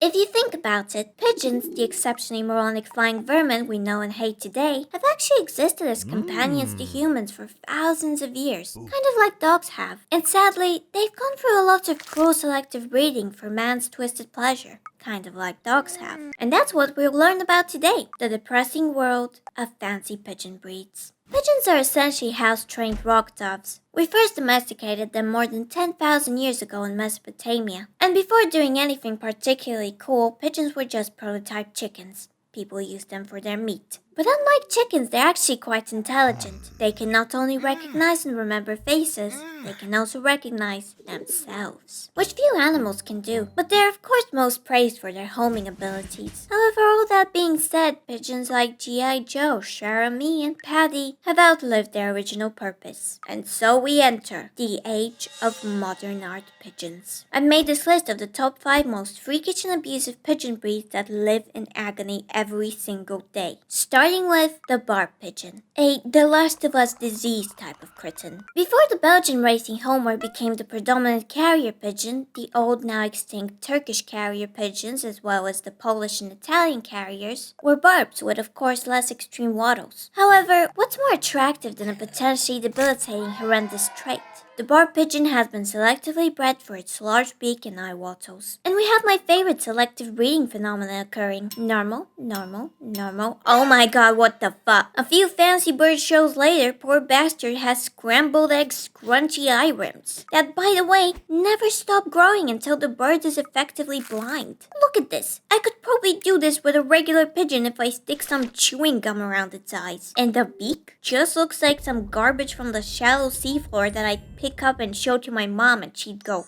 If you think about it, pigeons, the exceptionally moronic flying vermin we know and hate today, have actually existed as companions to humans for thousands of years, kind of like dogs have. And sadly, they've gone through a lot of cruel selective breeding for man's twisted pleasure, kind of like dogs have. And that's what we'll learn about today, the depressing world of fancy pigeon breeds. Pigeons are essentially house-trained rock doves. We first domesticated them more than 10,000 years ago in Mesopotamia. And before doing anything particularly cool, pigeons were just prototype chickens. People used them for their meat. But unlike chickens, they're actually quite intelligent. They can not only recognize and remember faces, they can also recognize themselves, which few animals can do. But they're of course most praised for their homing abilities. However, all that being said, pigeons like G.I. Joe, Sharamee, and Paddy have outlived their original purpose. And so we enter the age of modern art pigeons. I've made this list of the top 5 most freakish and abusive pigeon breeds that live in agony every single day. Starting with the barb pigeon, a The Last of Us disease type of kitten. Before the Belgian racing homer became the predominant carrier pigeon, the old now extinct Turkish carrier pigeons as well as the Polish and Italian carriers were barbs with of course less extreme wattles. However, what's more attractive than a potentially debilitating horrendous trait? The barb pigeon has been selectively bred for its large beak and eye wattles. And we have my favorite selective breeding phenomena occurring. Normal, normal, normal. Oh my god, what the fuck? A few fancy bird shows later, poor bastard has scrambled egg scrunchy eye rims. That, by the way, never stop growing until the bird is effectively blind. Look at this. I could probably do this with a regular pigeon if I stick some chewing gum around its eyes. And the beak just looks like some garbage from the shallow seafloor that I pick up and show to my mom and she'd go,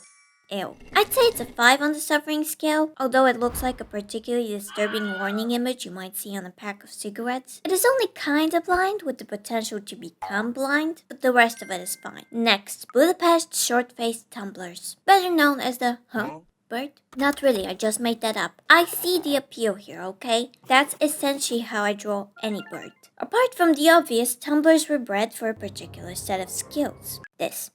ew. I'd say it's a 5 on the suffering scale, although it looks like a particularly disturbing warning image you might see on a pack of cigarettes. It is only kinda blind with the potential to become blind, but the rest of it is fine. Next, Budapest short-faced tumblers, better known as the bird? Not really, I just made that up. I see the appeal here, okay? That's essentially how I draw any bird. Apart from the obvious, tumblers were bred for a particular set of skills. This.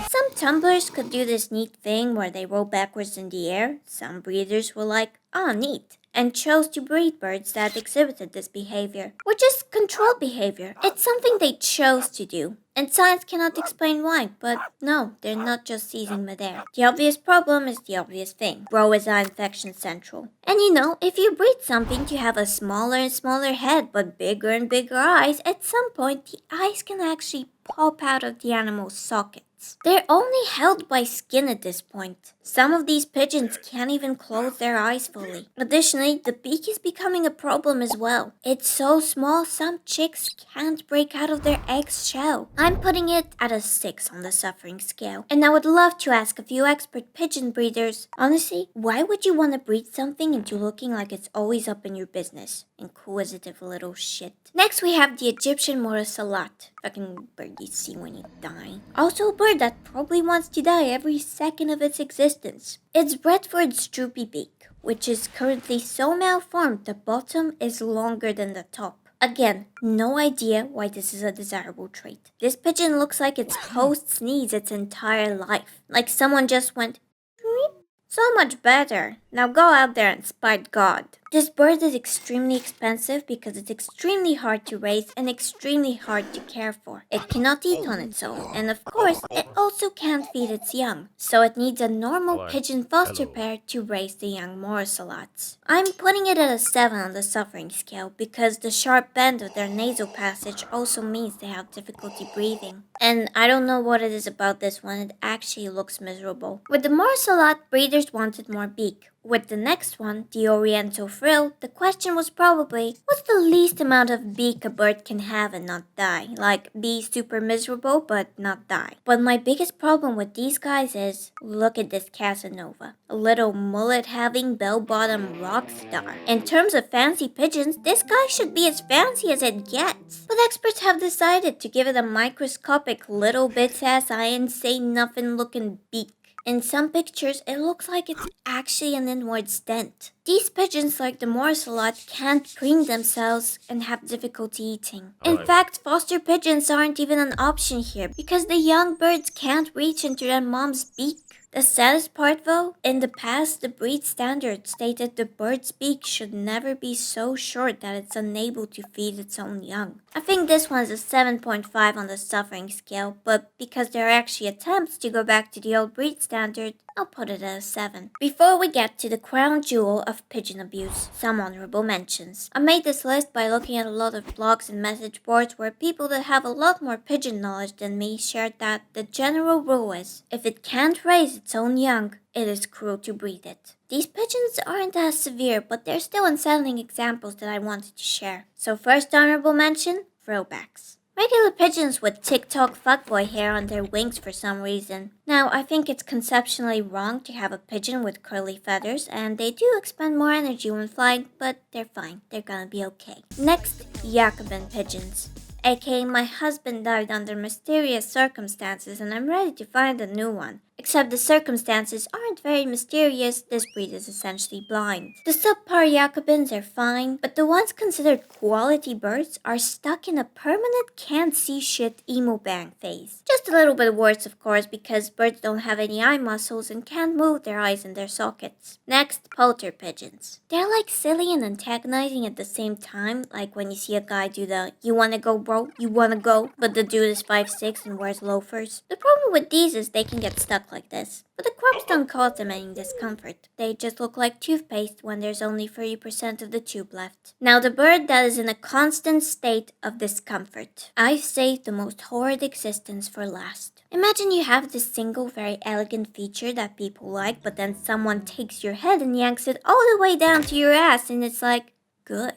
Some tumblers could do this neat thing where they roll backwards in the air. Some breeders were like, oh neat, and chose to breed birds that exhibited this behavior, which is controlled behavior. It's something they chose to do. And science cannot explain why, but no, they're not just seizing midair. The obvious problem is the obvious thing. Bro is eye infection central. And you know, if you breed something to have a smaller and smaller head but bigger and bigger eyes, at some point the eyes can actually pop out of the animal's sockets. They're only held by skin at this point. Some of these pigeons can't even close their eyes fully. Additionally, the beak is becoming a problem as well. It's so small some chicks can't break out of their egg's shell. I'm putting it at a 6 on the suffering scale. And I would love to ask a few expert pigeon breeders, honestly, why would you want to breed something into looking like it's always up in your business? Inquisitive little shit. Next we have the Egyptian morasalat. Fucking bird you see when you die. Also a bird that probably wants to die every second of its existence. It's bred for its droopy beak, which is currently so malformed the bottom is longer than the top. Again, no idea why this is a desirable trait. This pigeon looks like it's post-sneeze its entire life. Like someone just went, so much better. Now go out there and spite God. This bird is extremely expensive because it's extremely hard to raise and extremely hard to care for. It cannot eat on its own, and of course, it also can't feed its young. So it needs a normal pigeon foster pair to raise the young morasalats. I'm putting it at a 7 on the suffering scale because the sharp bend of their nasal passage also means they have difficulty breathing. And I don't know what it is about this one, it actually looks miserable. With the morasalat, breeders wanted more beak. With the next one, the Oriental frill, the question was probably, what's the least amount of beak a bird can have and not die? Like, be super miserable but not die. But my biggest problem with these guys is, look at this Casanova. A little mullet-having bell-bottom rock star. In terms of fancy pigeons, this guy should be as fancy as it gets. But experts have decided to give it a microscopic little bits-ass say-nothing looking beak. In some pictures, it looks like it's actually an inward stent. These pigeons, like the morasalat, can't preen themselves and have difficulty eating. In fact, foster pigeons aren't even an option here because the young birds can't reach into their mom's beak. The saddest part though, in the past the breed standard stated the bird's beak should never be so short that it's unable to feed its own young. I think this one's a 7.5 on the suffering scale, but because there are actually attempts to go back to the old breed standard, I'll put it at a 7. Before we get to the crown jewel of pigeon abuse, some honorable mentions. I made this list by looking at a lot of blogs and message boards where people that have a lot more pigeon knowledge than me shared that the general rule is, if it can't raise its own young, it is cruel to breed it. These pigeons aren't as severe, but they're still unsettling examples that I wanted to share. So first honorable mention, throwbacks. Regular pigeons with TikTok fuckboy hair on their wings for some reason. Now, I think it's conceptually wrong to have a pigeon with curly feathers, and they do expend more energy when flying, but they're fine. They're gonna be okay. Next, Jacobin pigeons. aka my husband died under mysterious circumstances and I'm ready to find a new one. Except the circumstances aren't very mysterious, this breed is essentially blind. The subpar Jacobins are fine, but the ones considered quality birds are stuck in a permanent can't see shit emo bang phase. Just a little bit worse of course because birds don't have any eye muscles and can't move their eyes in their sockets. Next, poulter pigeons. They're like silly and antagonizing at the same time, like when you see a guy do the "you wanna go bro, you wanna go," but the dude is 5'6" and wears loafers. The problem with these is they can get stuck like this, but the crops don't cause them any discomfort. They just look like toothpaste when there's only 30% of the tube left. Now the bird that is in a constant state of discomfort. I've saved the most horrid existence for last. Imagine you have this single very elegant feature that people like, but then someone takes your head and yanks it all the way down to your ass and it's like, good,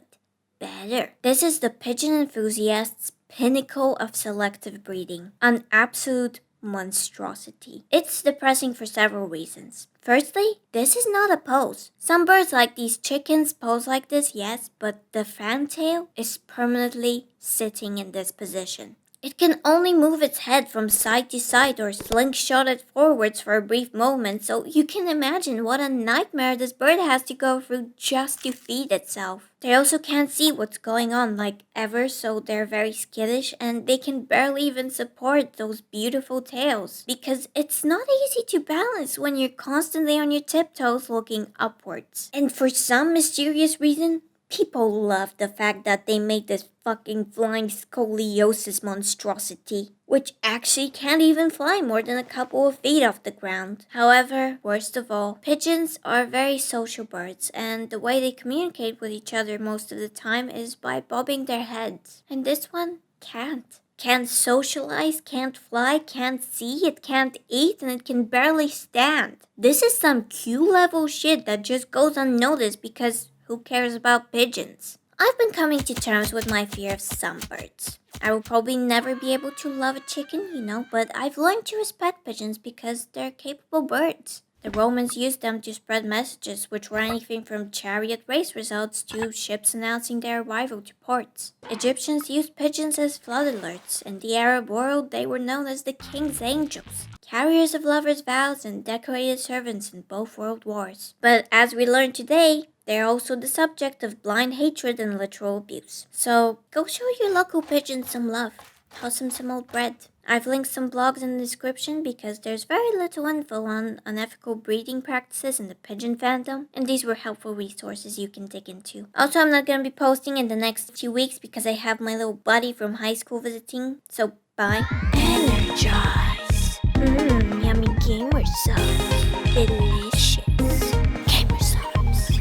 better. This is the pigeon enthusiast's pinnacle of selective breeding. An absolute monstrosity. It's depressing for several reasons. Firstly, this is not a pose. Some birds like these chickens pose like this, yes, but the fantail is permanently sitting in this position. It can only move its head from side to side or slingshot it forwards for a brief moment, so you can imagine what a nightmare this bird has to go through just to feed itself. They also can't see what's going on like ever, so they're very skittish and they can barely even support those beautiful tails because it's not easy to balance when you're constantly on your tiptoes looking upwards. And for some mysterious reason, people love the fact that they made this fucking flying scoliosis monstrosity, which actually can't even fly more than a couple of feet off the ground. However, worst of all, pigeons are very social birds, and the way they communicate with each other most of the time is by bobbing their heads. And this one can't. Can't socialize, can't fly, can't see, it can't eat, and it can barely stand. This is some Q level shit that just goes unnoticed because who cares about pigeons? I've been coming to terms with my fear of some birds. I will probably never be able to love a chicken, but I've learned to respect pigeons because they're capable birds. The Romans used them to spread messages which were anything from chariot race results to ships announcing their arrival to ports. Egyptians used pigeons as flood alerts. In the Arab world, they were known as the king's angels, carriers of lovers' vows and decorated servants in both world wars. But as we learn today, they're also the subject of blind hatred and literal abuse. So go show your local pigeons some love. Toss them some old bread. I've linked some blogs in the description because there's very little info on unethical breeding practices in the pigeon fandom, and these were helpful resources you can dig into. Also, I'm not going to be posting in the next few weeks because I have my little buddy from high school visiting, so bye. Energize. Yummy gamer subs. Delicious. Gamer subs.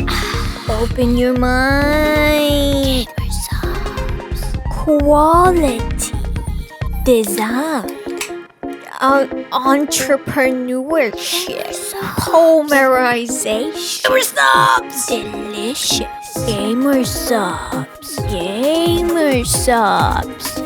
Open your mind. Gamer subs. Quality. Design, entrepreneurship, polymerization, gamer subs, delicious, gamer subs,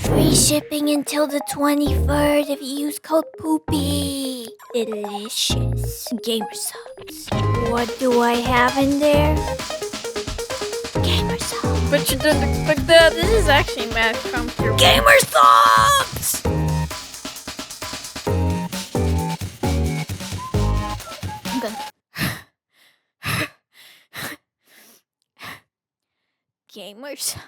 free shipping until the 23rd if you use code POOPY, delicious, gamer subs. What do I have in there? Gamer subs. But you didn't expect that. This is actually mad comfortable. Gamer subs! I'm gonna... Gamer subs.